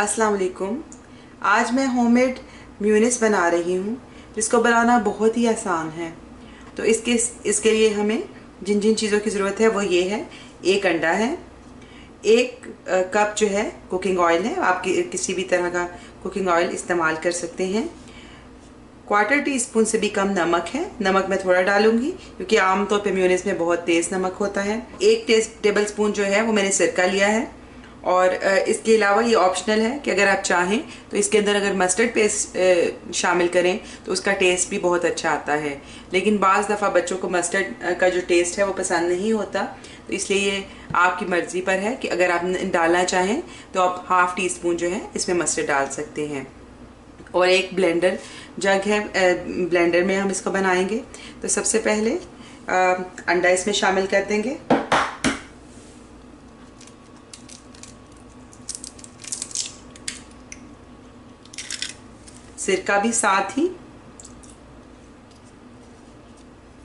अस्सलाम वालेकुम। आज मैं होममेड म्यूनिस बना रही हूँ जिसको बनाना बहुत ही आसान है। तो इसके लिए हमें जिन जिन चीज़ों की ज़रूरत है वो ये है। एक अंडा है, एक कप जो है कुकिंग ऑयल है, आप किसी भी तरह का कुकिंग ऑयल इस्तेमाल कर सकते हैं। क्वार्टर टी स्पून से भी कम नमक है। नमक मैं थोड़ा डालूंगी क्योंकि आमतौर पे म्यूनिस में बहुत तेज़ नमक होता है। एक टेबल स्पून जो है वो मैंने सिरका लिया है। और इसके अलावा ये ऑप्शनल है कि अगर आप चाहें तो इसके अंदर अगर मस्टर्ड पेस्ट शामिल करें तो उसका टेस्ट भी बहुत अच्छा आता है, लेकिन बाज़ दफ़ा बच्चों को मस्टर्ड का जो टेस्ट है वो पसंद नहीं होता। तो इसलिए ये आपकी मर्ज़ी पर है कि अगर आप डालना चाहें तो आप हाफ़ टी स्पून जो है इसमें मस्टर्ड डाल सकते हैं। और एक ब्लेंडर जग है, ब्लेंडर में हम इसको बनाएंगे। तो सबसे पहले अंडा इसमें शामिल कर देंगे। सिरका भी साथ ही,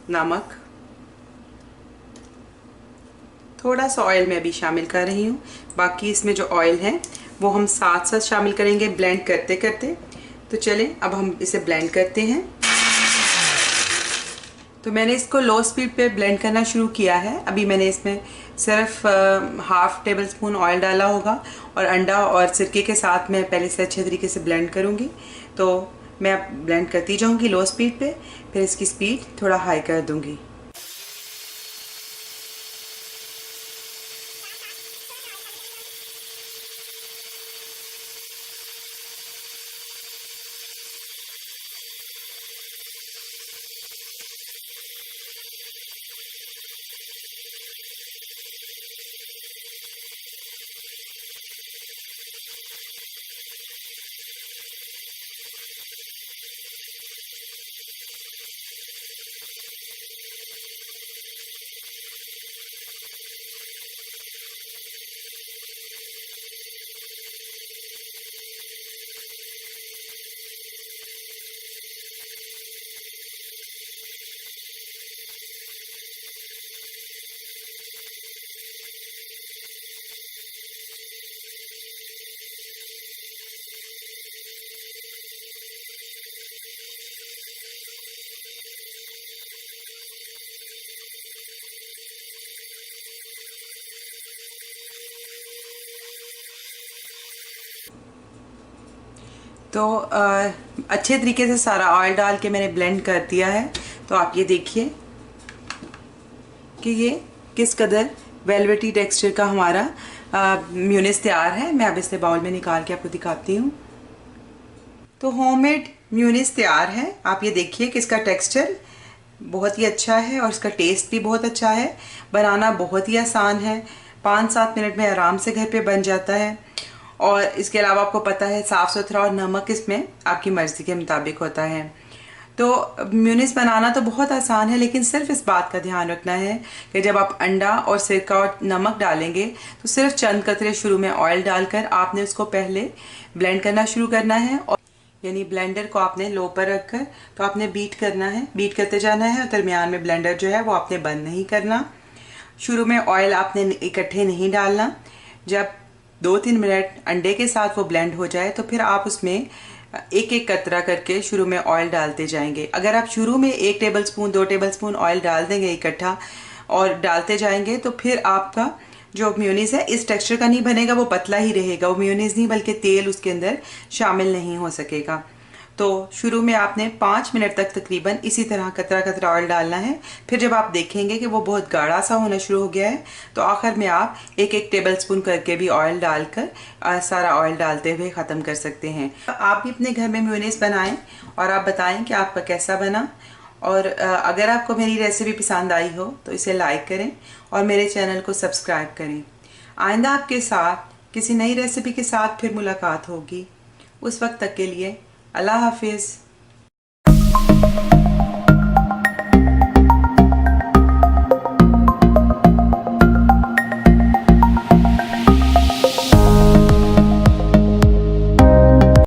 नमक, थोड़ा सा ऑयल मैं भी शामिल कर रही हूँ। बाकी इसमें जो ऑयल है वो हम साथ साथ शामिल करेंगे ब्लेंड करते करते। तो चलें अब हम इसे ब्लेंड करते हैं। तो मैंने इसको लो स्पीड पे ब्लेंड करना शुरू किया है। अभी मैंने इसमें सिर्फ हाफ टेबल स्पून ऑयल डाला होगा और अंडा और सिरके के साथ मैं पहले से अच्छे तरीके से ब्लेंड करूँगी। तो मैं ब्लेंड करती जाऊँगी लो स्पीड पे, फिर इसकी स्पीड थोड़ा हाई कर दूँगी। तो अच्छे तरीके से सारा ऑयल डाल के मैंने ब्लेंड कर दिया है। तो आप ये देखिए कि ये किस कदर वेलवेटी टेक्सचर का हमारा म्यूनिस तैयार है। मैं अब इसे बाउल में निकाल के आपको दिखाती हूँ। तो होममेड म्यूनिस तैयार है। आप ये देखिए कि इसका टेक्सचर बहुत ही अच्छा है और इसका टेस्ट भी बहुत अच्छा है। बनाना बहुत ही आसान है, 5-7 मिनट में आराम से घर पे बन जाता है। और इसके अलावा आपको पता है साफ़ सुथरा और नमक इसमें आपकी मर्ज़ी के मुताबिक होता है। तो म्यूनिस बनाना तो बहुत आसान है, लेकिन सिर्फ इस बात का ध्यान रखना है कि जब आप अंडा और सिरका और नमक डालेंगे तो सिर्फ चंद कतरे शुरू में ऑयल डालकर आपने उसको पहले ब्लेंड करना शुरू करना है। और यानी ब्लेंडर को आपने लो पर रखकर तो आपने बीट करना है, बीट करते जाना है। और दरमियान में ब्लेंडर जो है वो आपने बंद नहीं करना। शुरू में ऑयल आपने इकट्ठे नहीं डालना। जब 2-3 मिनट अंडे के साथ वो ब्लेंड हो जाए तो फिर आप उसमें एक एक कतरा करके शुरू में ऑयल डालते जाएंगे। अगर आप शुरू में 1 table spoon 2 table spoon oil डाल देंगे इकट्ठा और डालते जाएंगे तो फिर आपका जो म्यूनिस है इस टेक्सचर का नहीं बनेगा, वो पतला ही रहेगा। वो म्यूनिस नहीं बल्कि तेल उसके अंदर शामिल नहीं हो सकेगा। तो शुरू में आपने 5 मिनट तक तकरीबन इसी तरह कतरा कतरा ऑयल डालना है। फिर जब आप देखेंगे कि वो बहुत गाढ़ा सा होना शुरू हो गया है तो आखिर में आप एक एक टेबल स्पून करके भी ऑयल डालकर सारा ऑयल डालते हुए ख़त्म कर सकते हैं। आप भी अपने घर में म्यूनिस बनाएं और आप बताएं कि आपका कैसा बना। और अगर आपको मेरी रेसिपी पसंद आई हो तो इसे लाइक करें और मेरे चैनल को सब्सक्राइब करें। आइंदा आपके साथ किसी नई रेसिपी के साथ फिर मुलाकात होगी। उस वक्त तक के लिए अल्लाह हाफिज़।